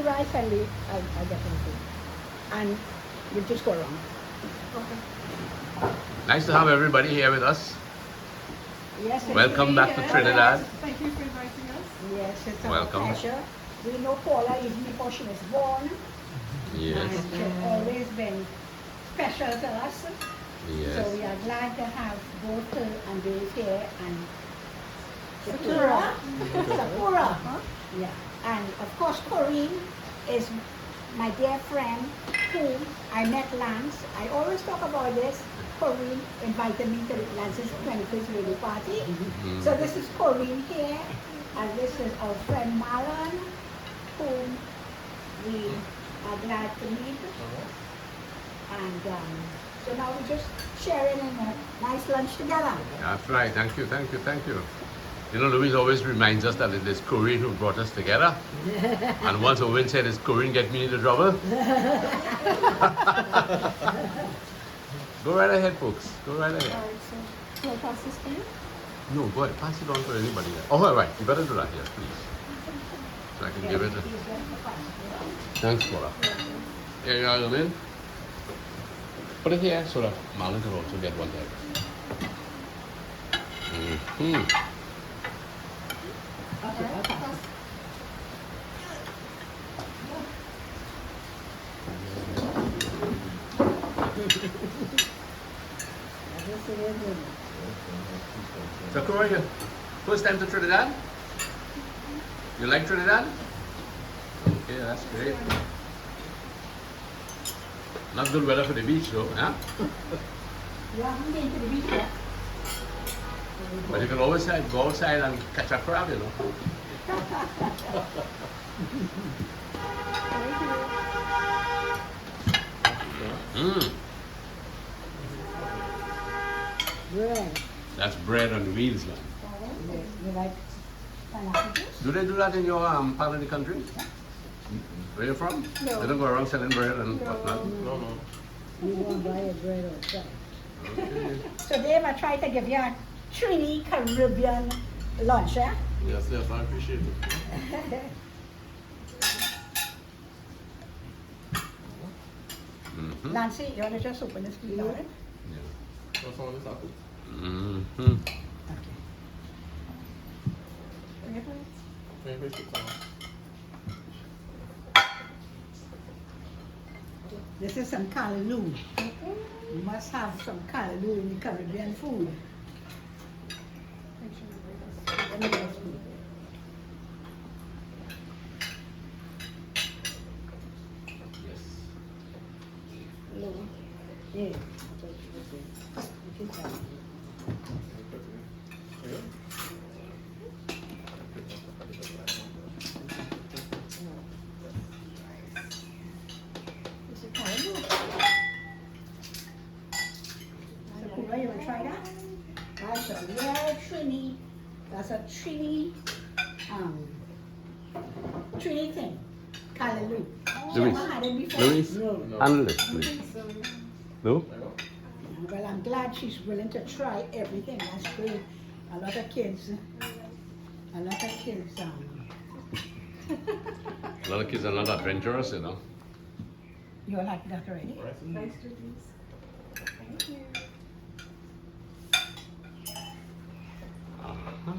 Rice and I get into it. And we just go around. Okay. Nice to have everybody here with us. Yes, Welcome back to Trinidad. Thank you for inviting us. Yes, it's a Welcome. pleasure. We know Paula even before she was born. Yes. And she's always been special to us. Yes. So we are glad to have both her and Dave here and Sakura. Sakura. Yeah. And of course Corinne is my dear friend whom I met Lance. I always talk about this. Corinne invited me to Lance's 25th birthday party. Mm-hmm. So this is Corinne here, and this is our friend Marlon, whom we are glad to meet. And so now we're just sharing a nice lunch together. That's right. Thank you, thank you, thank you. You know, Louise always reminds us that it is Corinne who brought us together. And once Owen said, "Is Corinne get me into trouble?" Go right ahead, folks. Go right ahead. Alright, so will I pass this to you? No, go ahead. Pass it on to anybody. Oh, all right. You better do that here, please. So I can give it. Thanks, Paula. Here you are, Lynn. Put it here so that Marlon can also get one there. Mm-hmm. Okay, I'll pass. Sakura, you first time to Trinidad? You like Trinidad? Okay, that's great. Not good weather for the beach though, huh? You haven't been to the beach yet? But you can always go outside and catch a crab, you know. Mm, Bread. that's bread on wheels, man. You like pineapple juice? Do they do that in your part of the country? Where you from? No. They don't go around selling bread and whatnot? No. You won't buy a bread outside. Okay. So Dave, I tried to give you a Trini Caribbean lunch, eh? Yes, I appreciate it. Mm-hmm. Nancy, you want to just open this for you? Right? Yeah. What's on this apple? Mm-hmm. Okay. Bring it, please. Maybe it's on. This is some callaloo. You must have some callaloo in the Caribbean food. Make sure you bring this. Let me just do Yes. it. Yeah. This is callaloo. Sakura, you want to try that? That's a real Trini. That's a Trini, Trini thing. Callaloo. Louise. Never had it before. Louise, No. handle this, please. No? Well, I'm glad she's willing to try everything. That's great. A lot of kids, A lot of kids are not adventurous, you know. you like that already? Nice to these. Thank you. Uh-huh.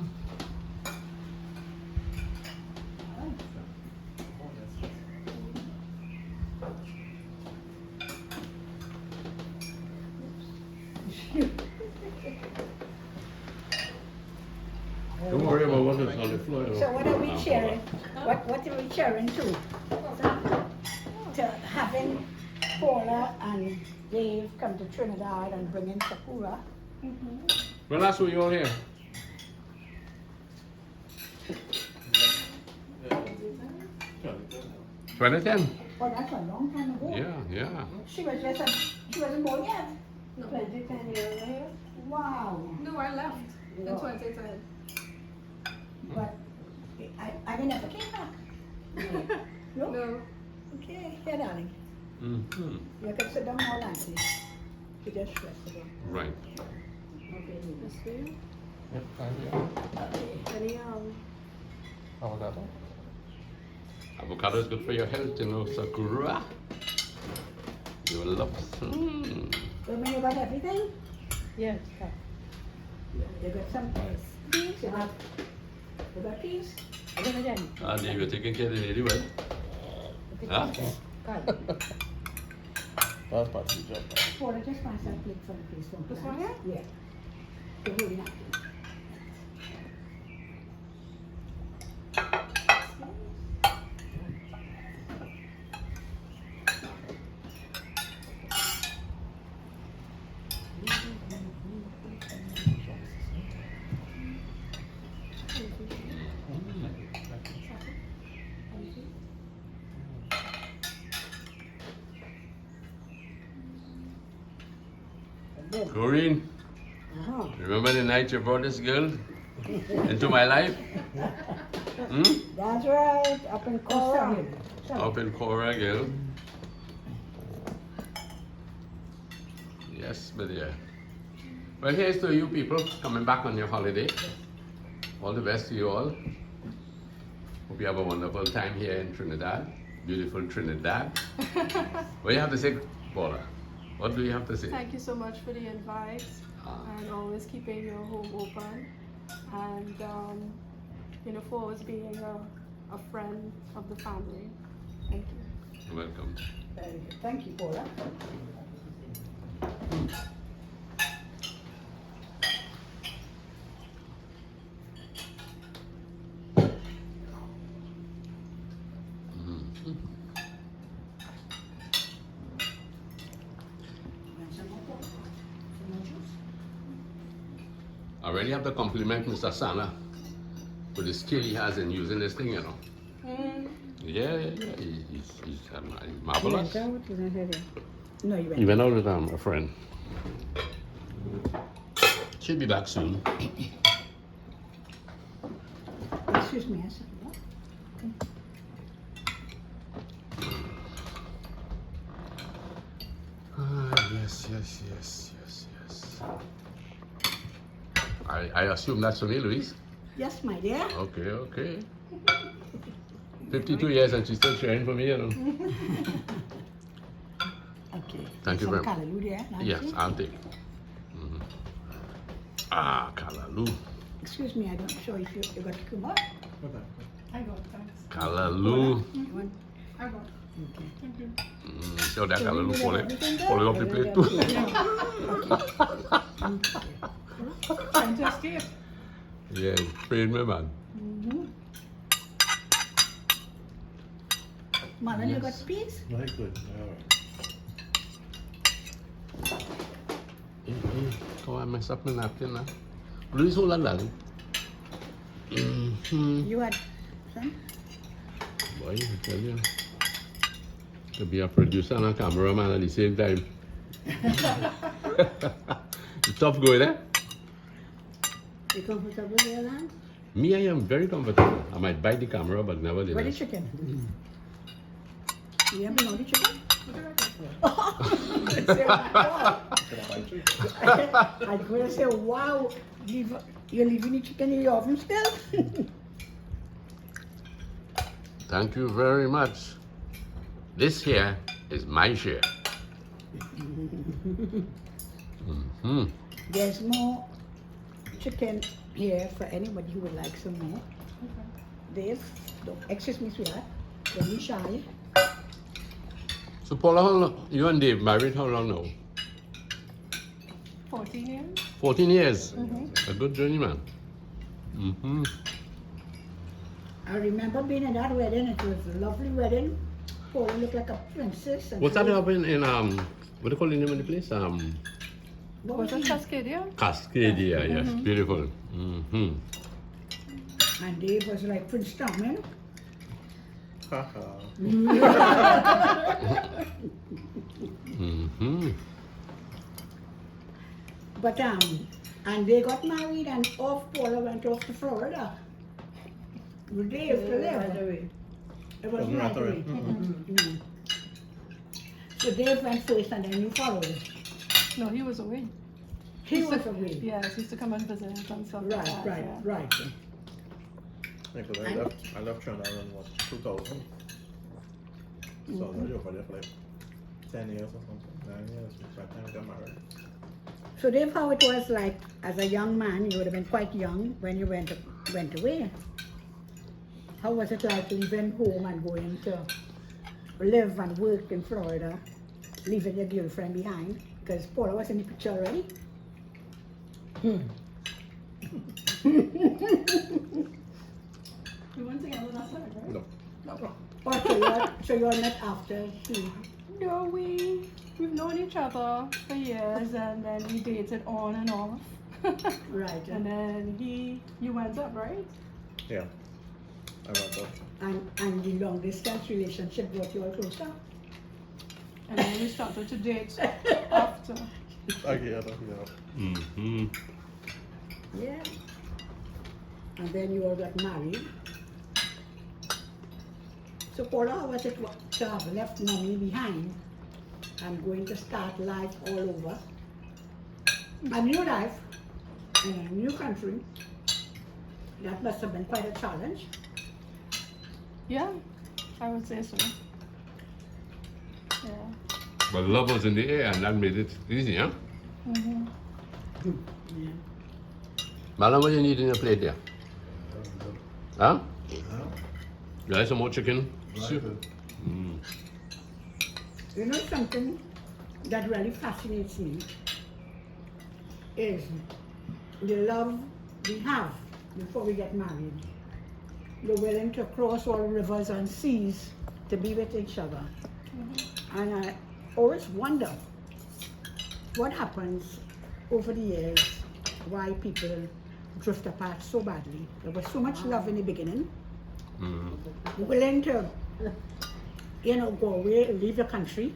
Don't worry about what is on the floor. So what are we cheering? What are we cheering to? To having Paula and Dave come to Trinidad and bring in Sakura. When last were you all here? Yeah. 2010? Oh, that's a long time ago. Yeah. She wasn't born yet. No, 2010 years here. Wow. No, I left in No. 2010. But I never came back. No? No. Okay, here, darling. Mm-hmm. You can sit down now, Nancy. You just rest it down. Right. Okay. This for you. Yep, fine, yeah. Okay. Any How was that one? Avocado is good for your health, you know, Sakura. You will love. So when you got everything, Yes. you got some peas, you got peas. And you're taking care of the lady well. Huh? That's part of the job. Paula, just pass that plate from please from This plants. one Yeah. The whole napkin. Corinne, Uh-huh. remember the night you brought this girl into my life? Hmm? That's right, up in Cora. Up in Cora, girl. Yes, my dear. Well, here's to you people coming back on your holiday. All the best to you all. Hope you have a wonderful time here in Trinidad. Beautiful Trinidad. What do you have to say, Paula? What do you have to say? Thank you so much for the invite Ah. and always keeping your home open and for always being a friend of the family. Thank you. You're welcome. Very good. Thank you, Paula. Mhm. Want some more Paula? Some more juice? I really have to compliment Mr. Sana for the skill he has in using this thing, you know. Yeah. He's marvelous. No, you He went. went out with a friend. She'll be back soon. Excuse me, I said, what? Yes. I assume that's for me, Louise. Yes, my dear. Okay. 52 years and she's still sharing for me, you know. Okay. Thank you Some very much. callaloo there, Nancy? Yes, I'll take it. Mhm. Ah, Callaloo. Excuse me, I'm not sure if you got cucumber. Okay. I got thanks. Callaloo. You want? I got. Okay. Thank you. So that So Callaloo you fall have everything there? falling off the plate too. Trying to escape. Yeah, pain me, man. Marlon, you got Yes. peas? Very good. Oh, I messed up my napkin now. Louise, hold on, darling. You had some? Boy, I tell you. To be a producer and a cameraman at the same time. It's tough going, eh? You comfortable there, Lance? Me, I am very comfortable. I might bite the camera, but Where the nevertheless. chicken? You haven't know the chicken? I was going to say, wow, you're leaving the chicken in the oven still? Thank you very much. This here is my share. There's more chicken here for anybody who would like some more. Dave, excuse me, sweetheart. Don't be shy. So, Paula, how long, you and Dave married how long now? 14 years. 14 years. A good journey, man. I remember being at that wedding. It was a lovely wedding. Paula looked like a princess. And What's that so- up in what do you call the name of the place? What Was was it it? Cascadia? Cascadia, yes. Beautiful. And Dave was like Prince Charming. Haha. But and they got married and Paula went off to Florida. With Dave to live. It was From right Rotorua. away. So Dave went first and then you followed. No, he was away. He was away. Yes, he used to come and visit and stuff like that. Right. Because I left Trinidad in what, 2000? So I was already over there for like 10 years or something. 9 years by the time we got married. So Dave, how it was like as a young man, you would have been quite young when you went away. How was it like leaving home and going to live and work in Florida, leaving your girlfriend behind? Because Paula was in the picture already. We went together that time, right? No. No. Oh, so you're met after he. No, we've known each other for years, and then we dated on and off. Right. And then you went up, right? Yeah. I went up. And the long distance relationship brought you all closer. And then we started to date after. Yeah. Mm-hmm. Yeah. And then you all got married. So Paula, how was it to have left mommy behind and going to start life all over? A new life in a new country. That must have been quite a challenge. Yeah, I would say so. Yeah. But love was in the air and that made it easy, huh? Mm-hmm. Yeah. Madam, what do you need in your plate there? Huh? You like some more chicken soup? Mm. You know something that really fascinates me is the love we have before we get married. We're willing to cross all rivers and seas to be with each other. And I always wonder what happens over the years, why people drift apart so badly. There was so much love in the beginning, Mm. willing to, go away, leave the country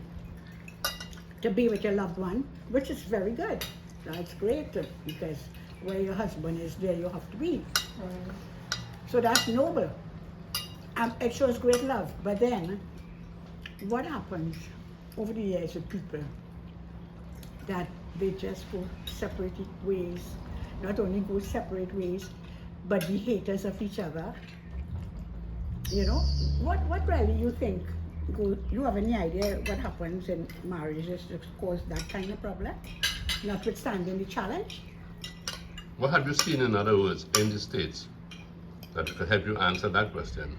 to be with your loved one, which is very good. That's great because where your husband is, there you have to be. So that's noble. It shows great love. But then, what happens over the years with people that they just go separate ways, not only go separate ways, but be haters of each other? You know, what really you think? You have any idea what happens in marriages to cause that kind of problem, notwithstanding the challenge? What have you seen, in other words, in the States that could help you answer that question?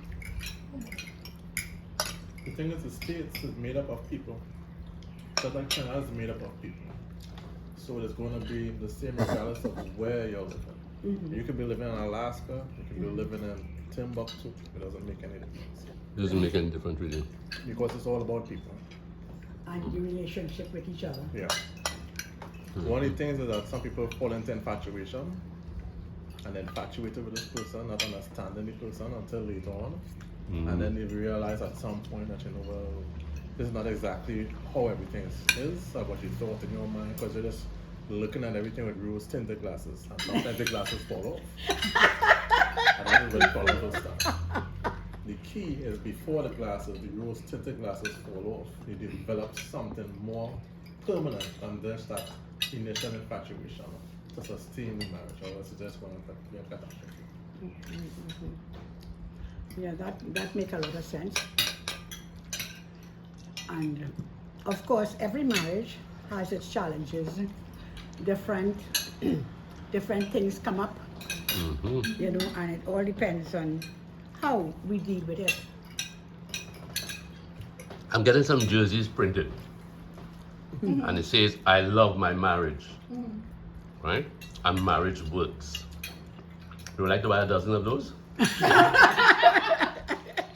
The thing is, the States is made up of people. Just like Canada is made up of people. So it's going to be the same regardless of where you're living. Mm-hmm. You could be living in Alaska, you could be living in Timbuktu. It doesn't make any difference. It doesn't make any difference, really. Because it's all about people. And the relationship with each other. Yeah. One of the things is that some people fall into infatuation and infatuated with this person, not understanding the person until later on. And then they realize at some point that, well, this is not exactly how everything is or what you thought in your mind, because you're just looking at everything with rose tinted glasses, and sometimes the glasses fall off. And that is what follows stuff. The key is before the glasses, the rose tinted glasses fall off, they develop something more permanent than just that initial infatuation to sustain the marriage, or else it's just going to be a catastrophe. Yeah, that makes a lot of sense. And of course, every marriage has its challenges. Different things come up, and it all depends on how we deal with it. I'm getting some jerseys printed. And it says, I love my marriage. Right? And marriage works. You would like to buy a dozen of those?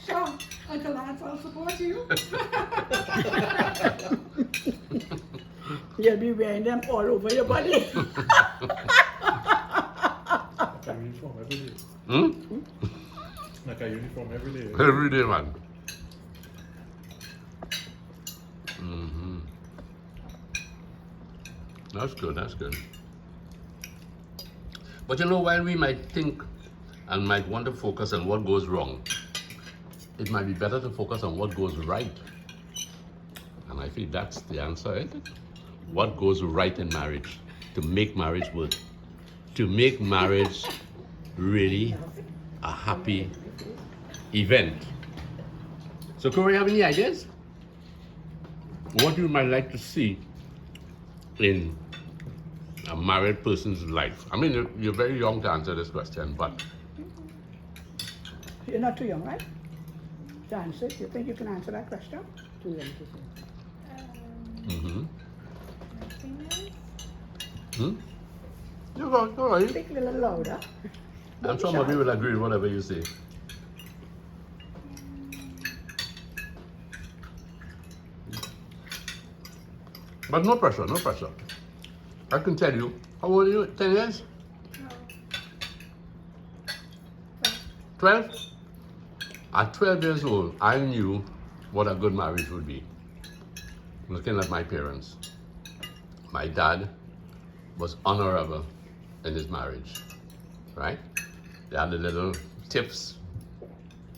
Sure, Uncle Lance, I'll support you. You'll be wearing them all over your body. Like a uniform every day. Like a uniform every day. Every day, man. That's good, that's good. But while we might think and might want to focus on what goes wrong, it might be better to focus on what goes right. And I feel that's the answer, isn't it? What goes right in marriage to make marriage work, to make marriage really a happy event. So, Corey, have any ideas? what you might like to see in a married person's life? I mean, you're very young to answer this question, but You're not too young, right? To answer. You think you can answer that question? Too young to say. mm-hmm. Happiness. You go right. Speak a little louder. I'm sure Mommy will agree with whatever you say. But no pressure, no pressure. I can tell you. How old are you? 10 years? No. 12? At 12 years old, I knew what a good marriage would be. Looking at my parents. My dad was honorable in his marriage, right? They had the little tips,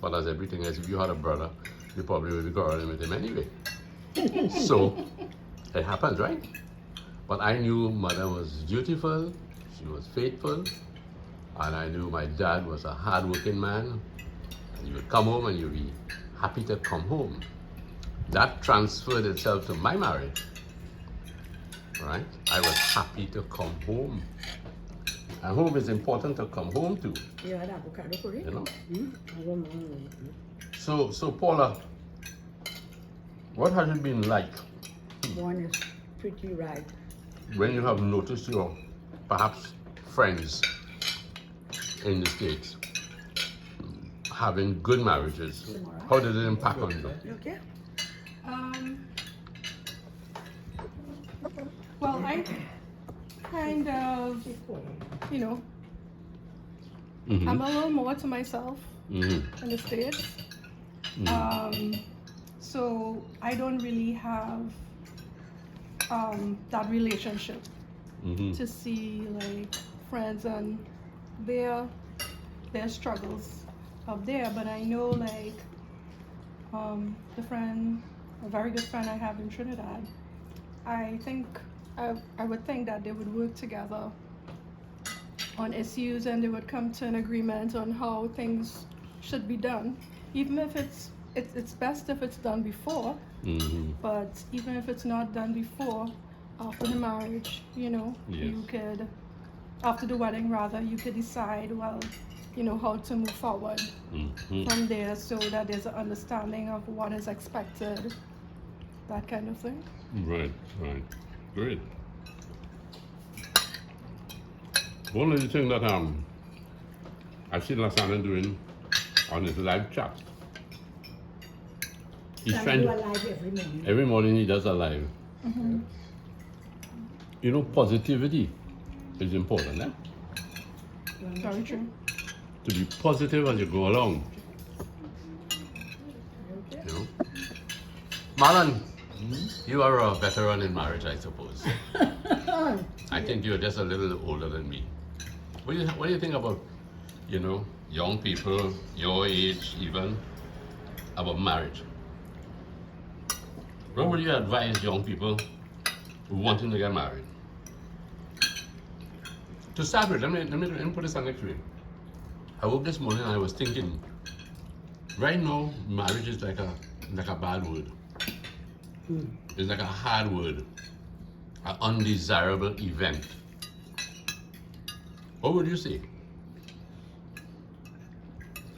but as everything else, if you had a brother, you probably would be quarreling with him anyway. So, it happens, right? But I knew mother was dutiful, she was faithful, and I knew my dad was a hard-working man. You would come home and you'd be happy to come home. That transferred itself to my marriage, right? I was happy to come home. And home is important to come home to, Yeah, that avocado curry. you know? I don't know. So Paula, what has it been like One is pretty right. when you have noticed your perhaps friends in the States having good marriages? How did it impact on you? You okay? Well, I kind of, you know, Mm-hmm. I'm a little more to myself Mm-hmm. in the States. So I don't really have that relationship Mm-hmm. to see like friends and their struggles up there. But I know like a very good friend I have in Trinidad, I think I would think that they would work together on issues and they would come to an agreement on how things should be done, even if it's best if it's done before. Mm-hmm. But even if it's not done before, after the marriage, you know, Yes. you could, after the wedding rather, you could decide, well, you know, how to move forward Mm-hmm. from there so that there's an understanding of what is expected, that kind of thing. Right. Great. One of the things that I see Lasana doing on his live chat. He's Sam, trying you to, are live every morning. every morning he does a live. You know, positivity is important, eh? Very true. To be positive as you go along. Okay. You know? Marlon, you are a veteran in marriage, I suppose. I think you're just a little older than me. What do you think about, you know, young people, your age even, about marriage? What would you advise young people who wanting to get married? To start with, let me put this on next week. I woke this morning and I was thinking, right now, marriage is like a bad word. It's like a hard word, an undesirable event. What would you say?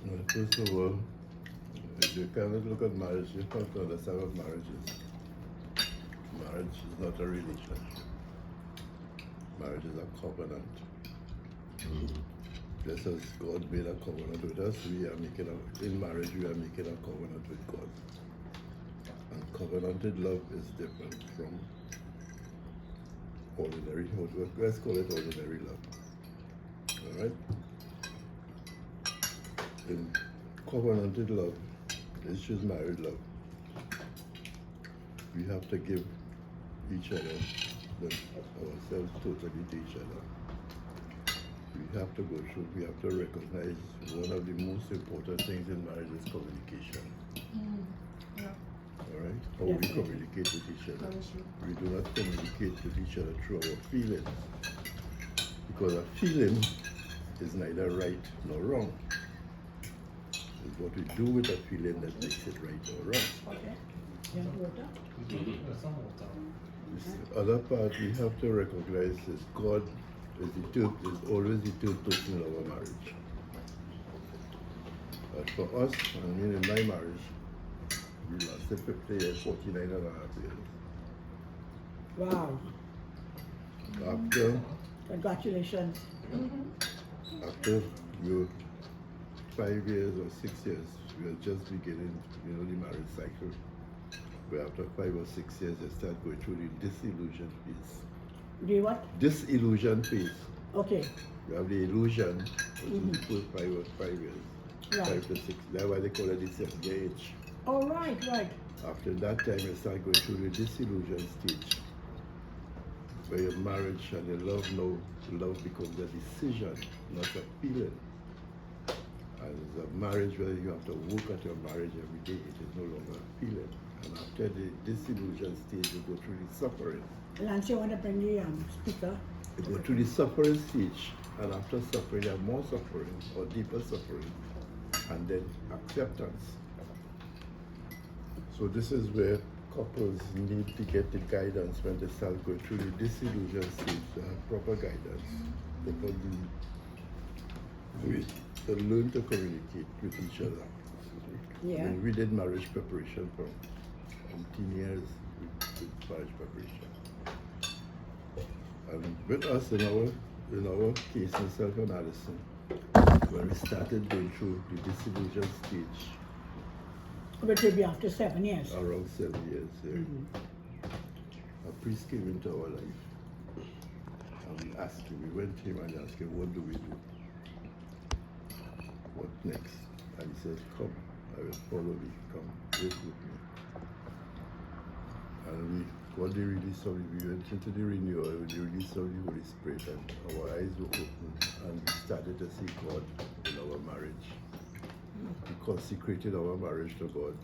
Well, first of all, if you cannot look at marriage, you have to understand what marriage is. Marriage is not a relationship. Marriage is a covenant. Just as God made a covenant with us, in marriage we are making a covenant with God. And covenanted love is different from ordinary, let's call it ordinary love. Alright? In covenanted love, it's just married love. We have to give each other, ourselves totally to each other. We have to go through, we have to recognize one of the most important things in marriage is communication. Alright? How we communicate with each other. We do not communicate with each other through our feelings. Because a feeling is neither right nor wrong. It's what we do with a feeling that makes it right or wrong. Okay. Yeah, water. Some water. This other part we have to recognize is God is always the third person in our marriage. But for us, I mean in my marriage, we lasted 50 years, 49 and a half years. Wow. After Congratulations. after you 5 years or 6 years, we are just beginning, the marriage cycle. But after 5 or 6 years, you start going through the disillusion phase. Do you what? Disillusion phase. Okay. You have the illusion, which is the first 5 years, Right. 5 to 6. That's why they call it the 7 age. Oh, right, right. After that time, you start going through the disillusion stage, where your marriage and your love becomes a decision, not a feeling. And it's a marriage where you have to work at your marriage every day. It is no longer a feeling. And after the disillusion stage, you go through the suffering. Lance, you want to bring the speaker? You go through the suffering stage, and after suffering, you have more suffering or deeper suffering, and then acceptance. So this is where couples need to get the guidance when they start going through the disillusion stage, to have proper guidance. To learn to communicate with each other. Yeah. When we did marriage preparation for 18 years, we did marriage preparation. And with us in our case in self-analysis, when we started going through the disillusion stage, Which will be after 7 years. around 7 years, a priest came into our life, and we asked him, we went to him and asked him, what do we do? What next? And he said, come, I will follow me, come, wait with me. And what they released of we went into the renewal, the release of the Holy Spirit, and our eyes were opened, and we started to see God in our marriage. We consecrated our marriage to God.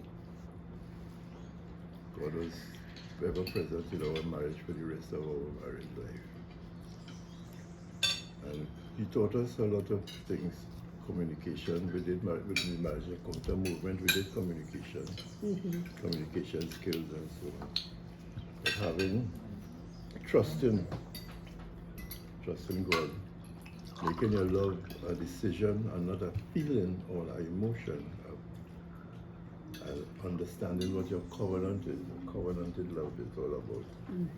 God was ever present in our marriage for the rest of our marriage life. And He taught us a lot of things. Communication, we did with the marriage encounter movement, we did communication, communication skills and so on. But having trust in God, making your love a decision and not a feeling or an emotion, and understanding what your covenant is, covenanted love is all about. And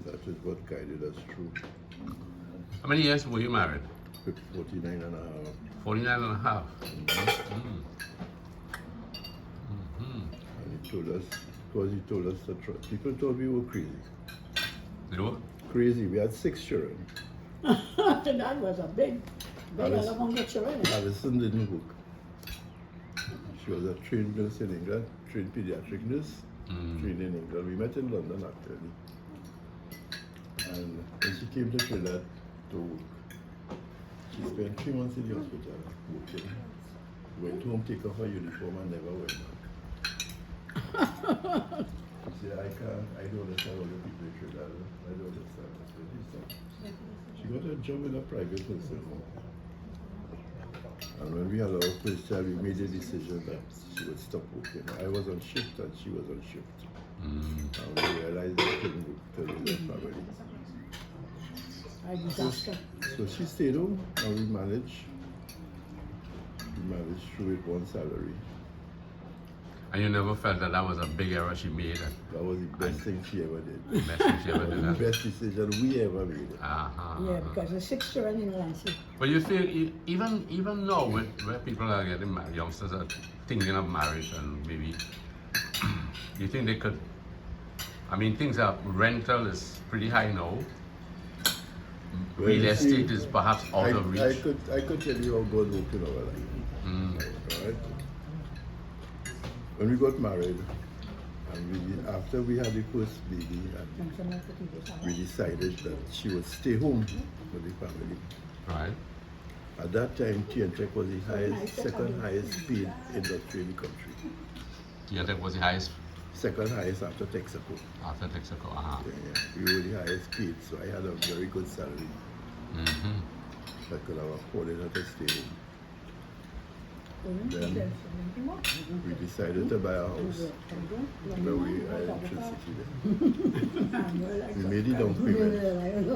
that is what guided us through. How many years were you married? 49 and a half. 49 and a half. And he told us, because he told us the truth. People thought we were crazy. You know? Crazy. We had 6 children. That was a big Alice- among the children. Alison didn't work. She was a trained nurse in England, trained pediatric nurse, trained in England. We met in London actually. And when she came to Trinidad to work, she spent 3 months in the hospital working. Went home, take off her uniform and never went back. She said, I don't understand all the people in Trinidad. I don't understand. I said, listen. She got a job in a private nursing home. And when we had our first child, we made a decision that she would stop working. I was on shift and she was on shift. And we realized that we couldn't work to raise a family. A disaster. So she stayed home and we managed through it one salary. And you never felt that was a big error she made? That was the best thing she ever did. The best thing she ever did? The best decision we ever made. Yeah, because the 6 children in Lancy. But you feel, even now, where people are getting married, youngsters are thinking of marriage and maybe, you think they could, things are, rental is pretty high now. Well, Real you see, estate is perhaps out of reach. I could tell you how God worked in our life. Alright? When we got married, and after we had the first baby, and we decided that she would stay home with the family. Right. At that time, TNTech was the second highest speed industry in the country. TNTech was the highest Second highest after Texaco. after Texaco. Yeah, we were the highest paid, so I had a very good salary. I could have afforded her to stay home. Then we decided to buy a house where we are in Trinity there. We made it down payment.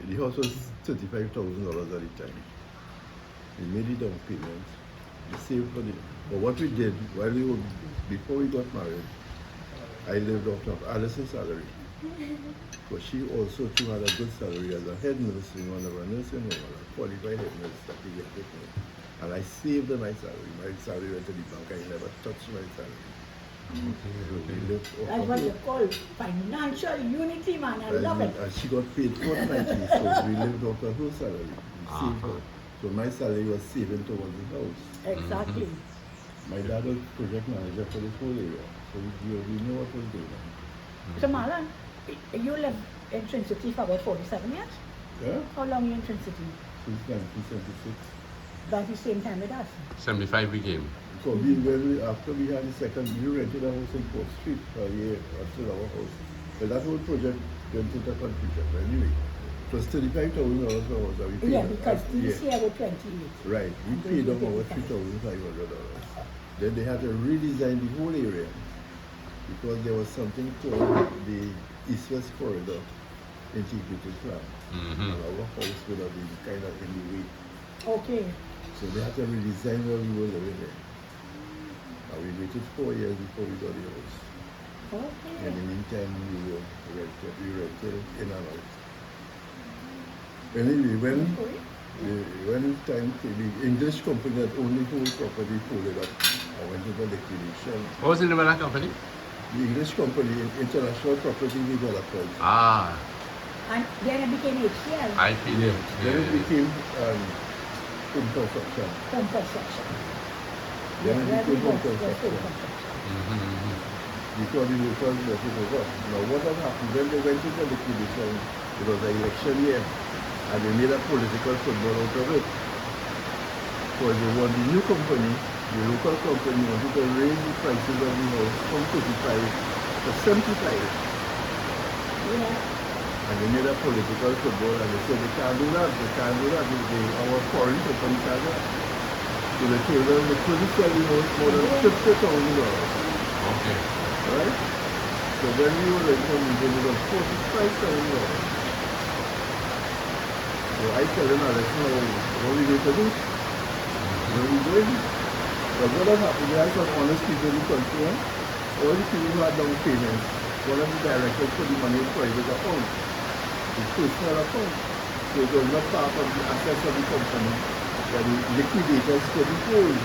The house was $35,000 at the time. We made it down payment. We saved for the. But what we did before we got married, I lived off of Allison's salary. But she also too had a good salary as a head nurse in one of our nursing homes, a qualified head nurse that we get with me. And I saved my salary. My salary went to the bank. I never touched my salary. We lived off That's of what it. you call financial unity, man. I love it. And she got paid fortnightly, so we lived off of her salary. We saved her. So my salary was saving towards the house. Exactly. My dad was project manager for this whole area, so we know what was going on. So Marlon, you lived in Trinity for about 47 years? Yeah? How long you in Trinity? Since 1976. About the same time with us. 75 we came. So after we had the second, we rented a house in Port Street for a year until our house. But that whole project went into confusion. But anyway, it was $35,000 per house that we paid. Yeah, because this Yeah. year were 28. Right, we paid them over $3,500. Then they had to redesign the whole area because there was something called the East-West Corridor Integrated Plan. And our house would have been kind of in the way. Okay. So they had to redesign where we were living there. And we waited 4 years before we got the house. Okay. In the meantime, we rented in and out. Anyway, when time came, the English company that only hold property folded up. I went into liquidation. What was the name of that company? The English company, International Property Developers. Ah, And then it became HCL, IPD. Then it became home construction. home construction. Then it where we became home work, was construction. home construction. Because the locals bought it over. Now what had happened when they went into liquidation, it was an election year, and they made a political football out of it. Because they won the new company, the local company wanted to raise the prices of the house from 35 to 75. Yeah. And they made a political football and they said they can't do that, our foreign company can't do that. So they told them they couldn't sell the house more than $50,000. Okay. Right? So when we were in Huntington, it was $45,000. So I tell them, Alex, now, what are we going to do? What are we doing? But what had happened, there are some honest people in the country, all the people who had down payments, one of the directors put the money in private account, his personal account. So it was not part of the assets of the company that the liquidators couldn't hold.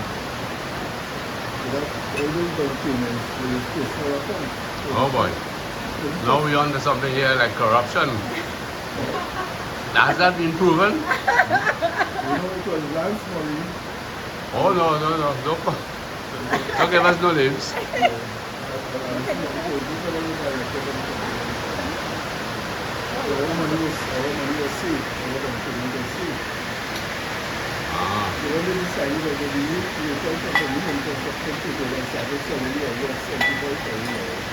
So that's all those down payments with his personal account. So Oh boy. Now we on to something here like corruption. Has that been proven? you know, it was Lance money. Oh no. Don't give us no names. Our money was safe. Our company was safe. Ah. So when they decided that they need to return company home construction to go and started selling the idea of $75,000,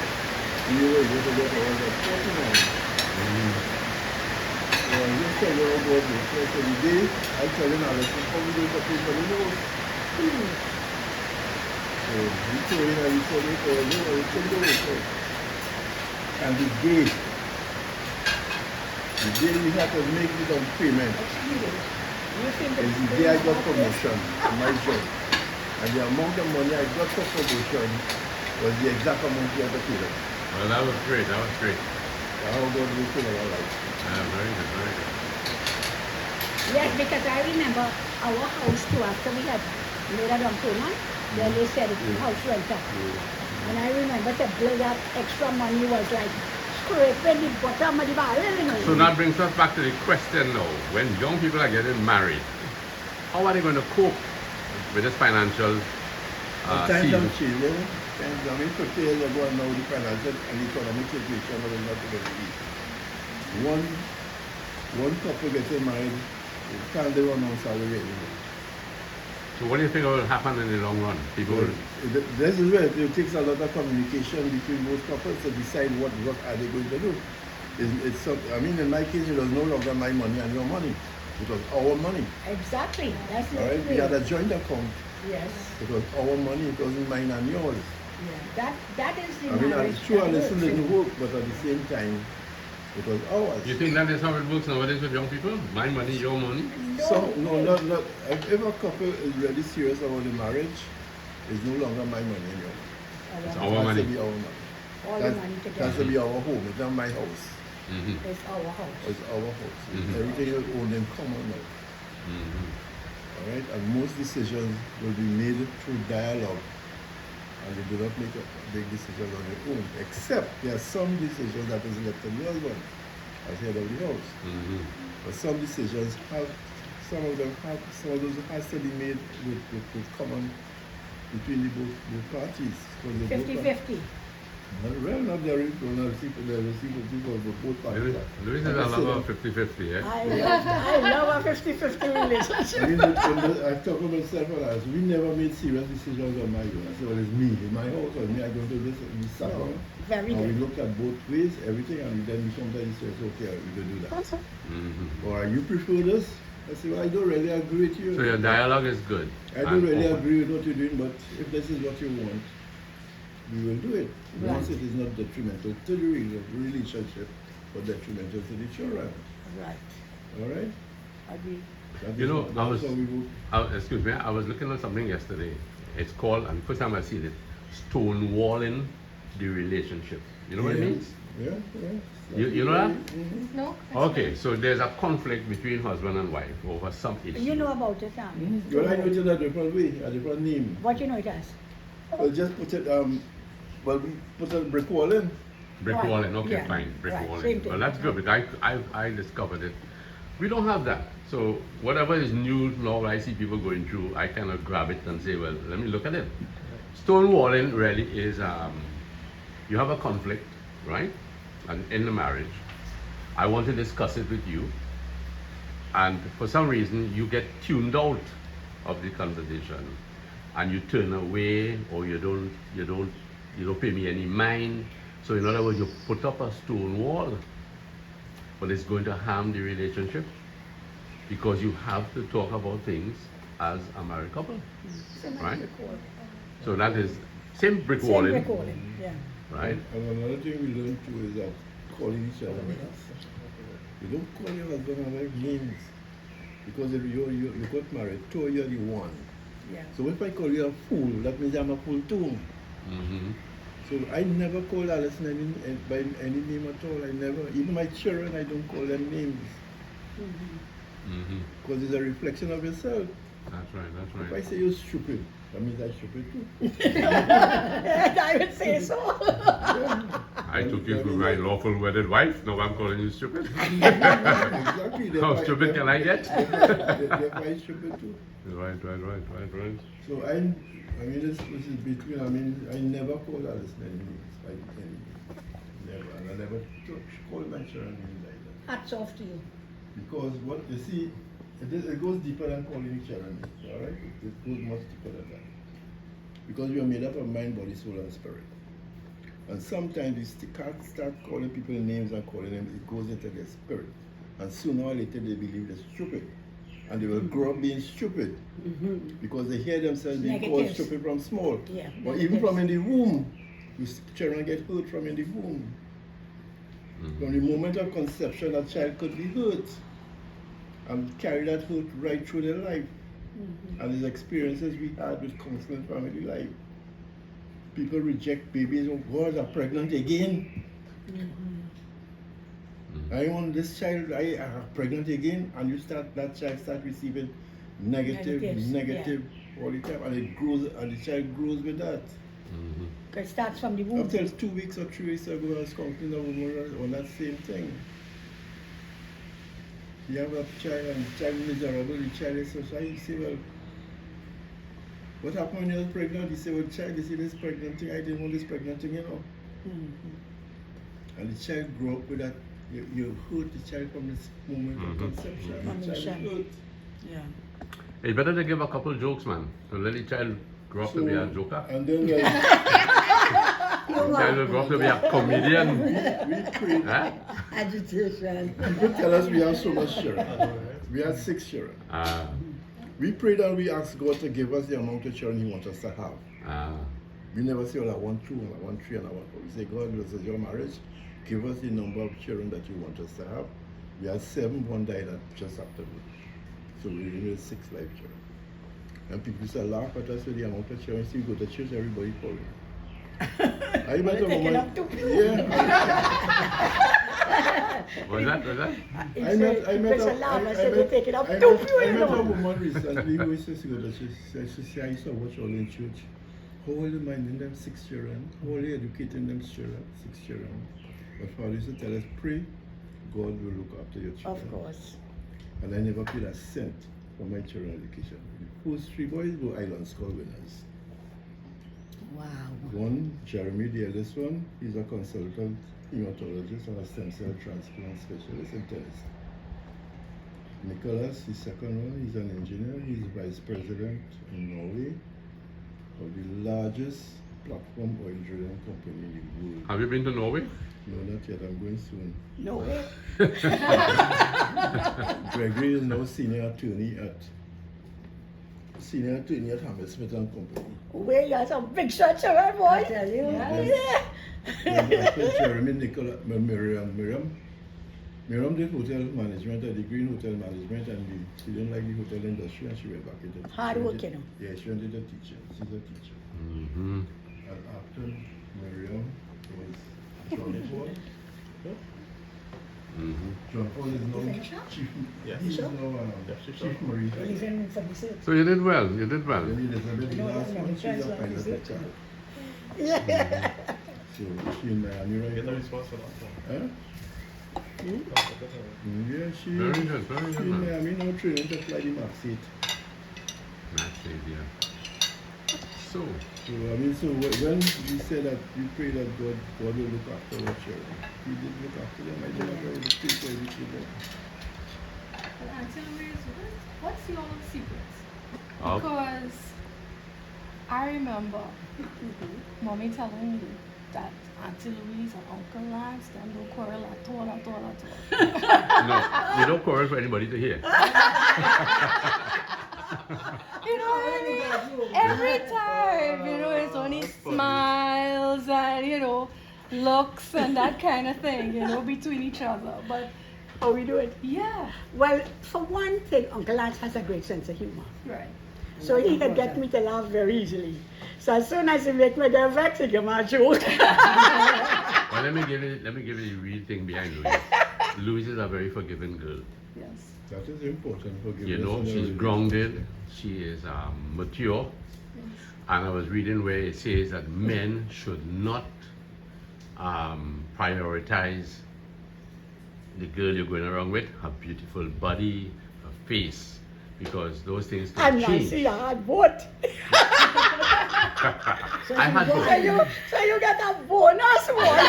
we were able to get all that $49,000. So I'm just telling you about this. So the day I tell him, Alex, how we going to pay for the house? So we told him, and we told him, we took the house. And the day we had to make the down payment is the day I got promotion in my job. And the amount of money I got for promotion was the exact amount we had to pay them. Well, that was great. How God will fill our life. Very good. Yes, because I remember our house too, after we had made a down payment, then they said it's house renter. And I remember to build that extra money was like scraping the bottom of the barrel, you know. So that brings us back to the question now. When young people are getting married, how are they going to cope with this financial Times season? have changed, Times, I mean, 50 years ago and now the financial and economic situation was not going to be. One couple getting married, they can't live on one salary anymore. So what do you think will happen in the long run? People will... This is where it takes a lot of communication between both couples to decide what are they going to do. I mean, in my case, it was no longer my money and your money. It was our money. Exactly. That's All right, we had a joint account, Yes. It was our money, it wasn't mine and yours. Yeah. That is the I mean, marriage. I'm sure that listen works. didn't work, but at the same time, it was ours. You think that is how it works nowadays with young people? My money, your money? Not. If a couple is really serious about the marriage, it's no longer my money anymore. It's It our has money. to be our money. All the money It has together. to be our home. It's not my house. Mm-hmm. It's our house. It's our house. Mhm. Everything is owned in common now. Mm-hmm. All right, and most decisions will be made through dialogue, and you do not make a big decision on your own. Except there are some decisions that is left to the husband as head of the house. Mm-hmm. But some decisions have, some of those has to be made with common between the both parties. Because the both 50-50. well, not the people for both parties. Louis is a Like I said, lover of 50-50, eh? I love a 50-50 relationship. I mean, I talk about myself and others. We never made serious decisions on my own. I said, well, it's me, in my house, or me, I go to this, and we sat down. Very And we good. looked at both ways, everything, and then we sometimes say, okay, we can do that. Mm-hmm. Or you prefer this? I say, well, I don't really agree with you. So your dialogue is good. I don't and really open. agree with what you're doing, but if this is what you want, we will do it. Once it is not detrimental to the relationship, but detrimental to the children. Right. All right? Agree. That You is know, what- I was- that's how we go. Excuse me, I was looking at something yesterday. It's called, and first time I seen it, stonewalling the relationship. You know what it Yeah. means? Yeah. You know that? Mhm. No? Okay, so there's a conflict between husband and wife over some issue. You know about it, huh? Well, I know it in a different way, a different name. What you know it as? Well, just put it, we put a brick wall in. Brick Right. walling, okay, Yeah. fine, brick Right, walling. same thing. Well, that's good because I discovered it. We don't have that. So whatever is new now, I see people going through, I kind of grab it and say, well, let me look at it. Stonewalling really is, you have a conflict, right? And in the marriage, I want to discuss it with you. And for some reason, you get tuned out of the conversation and you turn away or you don't pay me any mind. So in other words, you put up a stone wall, but it's going to harm the relationship because you have to talk about things as a married couple, right? So that is same brick Same walling, recording. Yeah. right? And another thing we learned too is that calling each other names. You don't call your husband and wife names. Because if you got married, two you're the one. Yeah. So if I call you a fool, that means I'm a fool too. Mm-hmm. So I never call Alison by any name at all. I never, even my children, I don't call them names. Mm-hmm. Because it's a reflection of yourself. That's right, that's If I right. say you're stupid, that means I'm stupid too. I would say so. I took you for my lawful wedded wife, now I'm calling you stupid. Exactly. How stupid can I get? They're quite stupid too. Right. So I mean, this is between, I mean, I never called Alice any names, like any names. Never. And I never called my children names like that. Hats off to you. Because what you see, it goes deeper than calling each other names, all right? It goes much deeper than that. Because we are made up of mind, body, soul, and spirit. And sometimes you can't start calling people names and calling them, it goes into their spirit. And sooner or later they believe they're stupid. And they will grow up being stupid. Because they hear themselves being called Negatives. stupid from small. Yeah, Or even from in the womb. Children get hurt from in the womb. From the moment of conception, a child could be hurt and carry that hurt right through their life. And these experiences we had with counseling family life. People reject babies, oh God, I'm pregnant again. I want this child, I am pregnant again, and that child start receiving negative all the time, and it grows, and the child grows with that. It starts from the womb. After 2 weeks or 3 weeks ago, I was counseling a woman on that same thing. You have a child and the child is miserable, the child is so shy. You say, well, what happened when you were pregnant? You say, well, child, you see this pregnant thing, I didn't want this pregnant thing, you know. And the child grew up with that, you hurt the child from this moment of conception. The child is hurt. Yeah. It's better to give a couple jokes, man. To let the child grow up to be a joker. And then The child will grow up to be a comedian. we prayed. Huh? Agitation. People tell us we have so much children. We have 6 children. We prayed and we asked God to give us the amount of children He wants us to have. We never say, well, I want 2 and I want 3 and I want 4. We say, God, this is your marriage. Give us the number of children that you want us to have. We had 7, one died just after me. So we really 6 live children. And people used to laugh at us with the amount of children. See, we go to church, everybody calling. I met a taking woman. up 2 people. Yeah. Was that? I met a woman recently who used to go to church. She said, I used to watch all in church. How are you minding them 6 children? How are you educating them children? 6 children. But Father used to tell us, pray, God will look after your children. Of course. And I never paid a cent for my children's education. The first 3 boys were Island School winners. Wow. One, Jeremy, the eldest one, he's a consultant hematologist and a stem cell transplant specialist in Tennessee. Nicholas, the second one, he's an engineer. He's vice president in Norway of the largest platform oil drilling company in the world. Have you been to Norway? No, not yet. I'm going soon. No way. Gregory is now senior attorney at Hammersmith and Company. Where you have some big shots around, boy. I tell you. Yeah. Jeremy, Nicola, Miriam did hotel management, a degree in hotel management, and she didn't like the hotel industry, and she went back into Hard working. Yeah, she went into teaching. She's a teacher. Mm-hmm. And after Miriam was John Paul. John Paul is now chief. Yeah. He's now chief marine. He's in for the city. So you did well. You did well. Then Elizabeth, the No, last no, one, she's a translate pilot is at it. Charles. Yeah. So she in Miami right Get a now. response for that. Huh? Yeah, she Very good, very she good, in man. Miami now training to fly the Max 8. Max 8, yeah. So, So I mean, so when we say that we pray that God will look after our children, He did look after them. I did not really pray for every children. But Auntie Louise, what's your secrets? Oh. Because I remember Mommy telling me that Auntie Louise and Uncle Lance, them don't quarrel at all. no, you don't quarrel for anybody to hear. You know what I mean? Every time, it's only smiles and, looks and that kind of thing, between each other. But, How we do it? yeah. Well, for one thing, Uncle Lance has a great sense of humor. Right. So he can get me to laugh very easily. So as soon as he make me get vexed, he give me a joke. Well, let me give you the real thing behind Louise. Louise is a very forgiving girl. Yes. That is important for giving You know, us she's another- grounded, she is mature, and I was reading where it says that men should not prioritize the girl you're going around with, her beautiful body, her face, because those things can And change. Nancy, I had both. I had So both. you get a bonus one.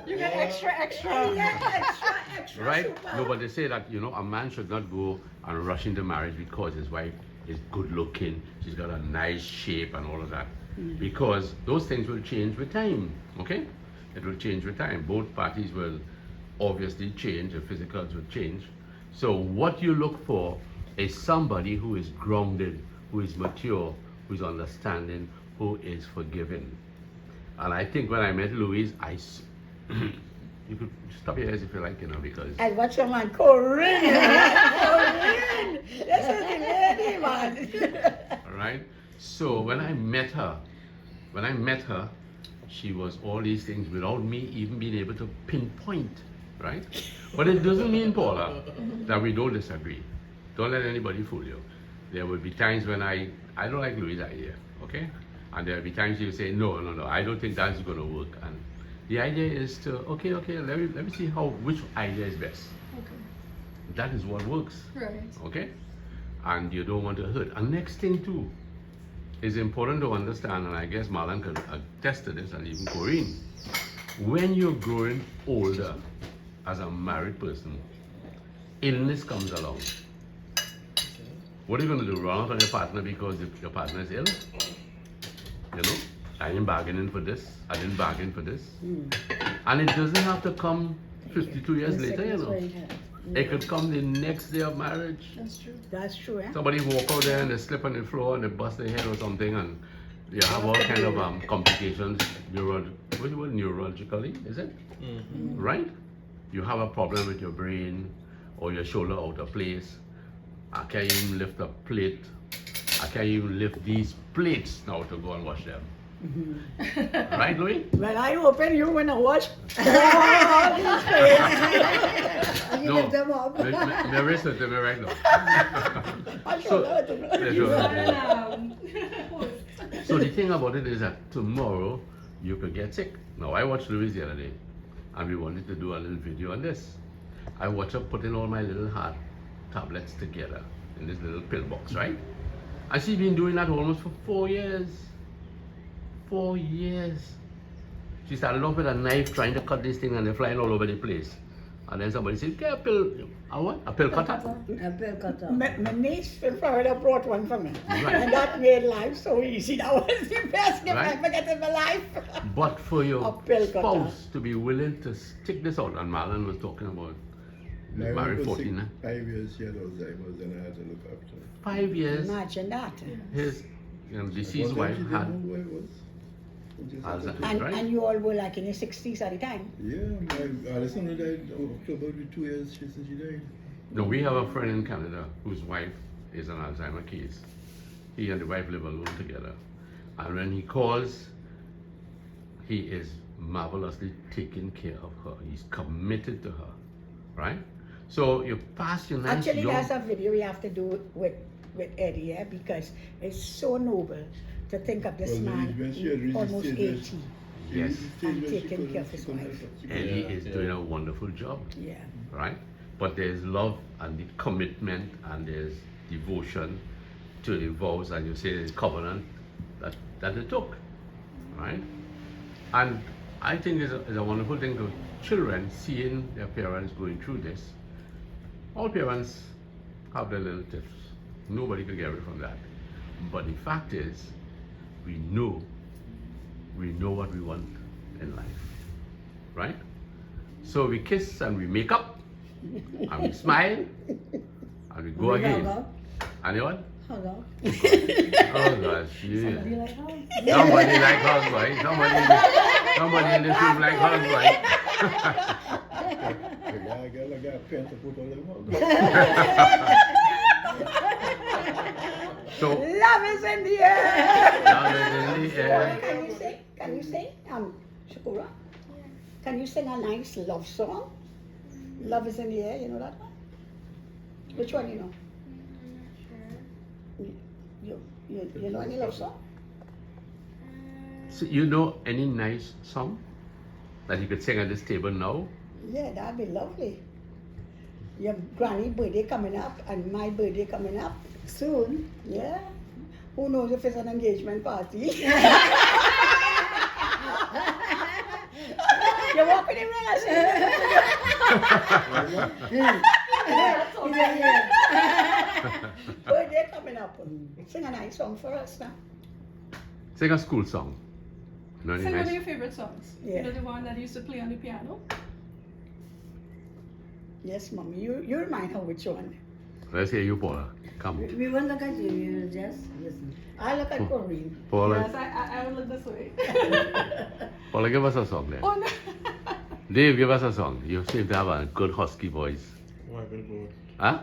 You get extra. extra. Right? super. No, but they say that, a man should not go and rush into marriage because his wife is good looking, she's got a nice shape and all of that. Because those things will change with time, okay? It will change with time. Both parties will obviously change, the physicals will change. So what you look for is somebody who is grounded, who is mature, who is understanding, who is forgiving. And I think when I met Louise, you could stop your ears if you like, because And watch your man, Corinne. Corinne. This is the lady, man. all right. So when I met her, she was all these things without me even being able to pinpoint, right? But it doesn't mean, Paula, that we don't disagree. Don't let anybody fool you. There will be times when I don't like Louise's idea, okay? And there will be times you say, no, I don't think that's going to work. And the idea is to, okay, let me see which idea is best. Okay. That is what works. Right. Okay? And you don't want to hurt. And next thing too, is important to understand, and I guess Marlon can attest to this, and even Corinne, when you're growing older as a married person, illness comes along. What are you going to do? Run out on your partner because your partner is ill? I ain't bargaining for this, I didn't bargain for this. And it doesn't have to come 52 years later, It could come the next day of marriage. That's true. That's true, eh? Somebody walk out there and they slip on the floor and they bust their head or something, and you have all kind of complications neurologically, is it? Right? You have a problem with your brain or your shoulder out of place. I can't even lift a plate. I can't even lift these plates now to go and wash them. Right, Louis? Well, I open you when I watch. No. Me listen to me right now. So the thing about it is that tomorrow you could get sick. Now I watched Louis the other day and we wanted to do a little video on this. I watched her putting all my little heart tablets together in this little pill box, right? And she's been doing that almost for 4 years. 4 years. She started off with a knife trying to cut this thing and they're flying all over the place. And then somebody said, get a pill, a what? A pill cutter? A pill cutter. My niece in Florida brought one for me. Right. And that made life so easy. That was the best gift I Right. ever get in my life. But for A your pill cutter. spouse to be willing to stick this out, and Marlon was talking about My married wife was 14, sick eh? 5 years she had Alzheimer's and I had to look after her. 5 years, Imagine that. his deceased One wife time she didn't had know who I was. She just had to Alzheimer's. take- And, Right. and you all were like in your 60s at the time. Yeah, my Alison died October with 2 years since she died. No, we have a friend in Canada whose wife is an Alzheimer case. He and the wife live alone together. And when he calls, he is marvelously taking care of her. He's committed to her, right? So you pass your nice Actually, young... that's a video we have to do with Eddie, yeah, because it's so noble to think of this Well, man, when she had reached the almost stage 80. where she Yes. reached the stage And where she taking couldn't- care of his she couldn't wife. help it. Ellie Yeah, is yeah. doing a wonderful job, Yeah. right? But there's love and the commitment and there's devotion to the vows and you say the covenant that they took, right? And I think it's a wonderful thing to children seeing their parents going through this. All parents have their little tips. Nobody can get away from that. But the fact is, we know what we want in life, right? So we kiss and we make up, and we smile, and we go again. And you what? Hello. Oh gosh, yeah. Somebody like her? Somebody like husband. Somebody in this room like husband. I got a pen to put on them. So, Love is in the air. now we're in the air. Can you sing? Can you sing? Shakura? Can you sing a nice love song? Love is in the air, you know that one? Which one you know? You know any love song? So you know any nice song that you could sing at this table now? Yeah, that'd be lovely. Your granny birthday coming up and my birthday coming up soon. Yeah. Who knows if it's an engagement party? You're walking in when I say birthday coming up. Sing a nice song for us now. Sing a school song. No, any Sing one of nice. your favorite songs. Yeah. You know the one that you used to play on the piano? Yes, mommy. You remind her which one. Let's hear you, Paula. Come. We won't look at you, you just listen. I look at Corinne. Paula, Yes, I would look this way. Paula, give us a song then. Oh no. Dave, give us a song. You seem to have a good husky voice. Oh, I will go. Huh?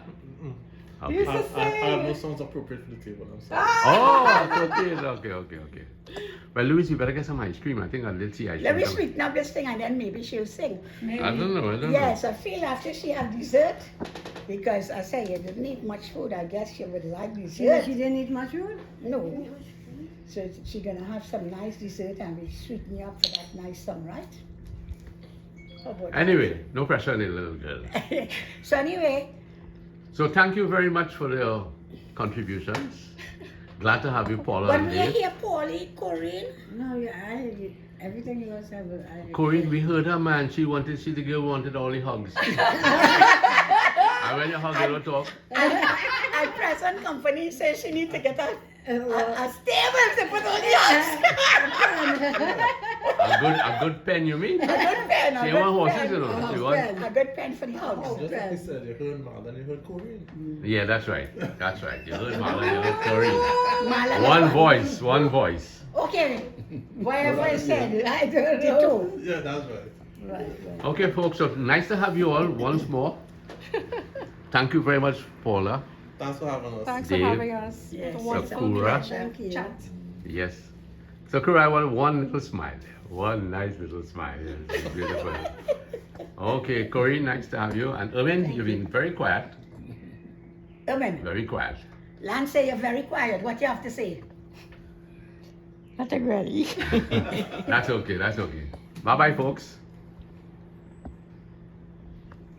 You Okay. used to I have no sing. songs appropriate for the table, I'm sorry. Oh, okay. Well, Louis, you better get some ice cream. I think I'll let's see ice cream. Let me come. sweeten up this thing and then maybe she'll sing. Maybe. I don't know. Yes, I feel after she had dessert, because I say you didn't eat much food, I guess she would like She dessert. didn't eat much food? No. So she's gonna have some nice dessert and we sweeten you up for that nice song, right? How about that? Anyway, no pressure on the little girl. So anyway, So thank you very much for your contributions. Glad to have you, Paula when and we Dave. hear Paulie, Corinne, No, everything you was have. Corinne, we heard her, man. She the girl wanted all the hugs. And when you hug, you don't talk. and present company says she need to get a stable to put on the house. And A good pen, you mean? A good pen, a She good want horses, pen. you know. A She good want- pen. A good pen for the house. Just like Okay. you said, you heard Marlon, you heard Corinne. Yeah, that's right. That's right. You heard Marlon, you heard Corinne. Marlon is One voice, one voice. Okay, whatever I said, I don't the know. two. Yeah, that's right. Right. Okay, folks, so nice to have you all once more. Thank you very much, Paula. Thanks for having us. Thanks Dave, for having us. It was a wonderful Sakura. Thank you. chat. Yes. Sakura, I want one little smile. One nice little smile. Yes, it's beautiful. Okay, Corinne, nice to have you. And Erwin, you've been very quiet. Amen. Very quiet. Lance say you're very quiet. What you have to say? Nothing ready. That's okay, that's okay. Bye bye, folks.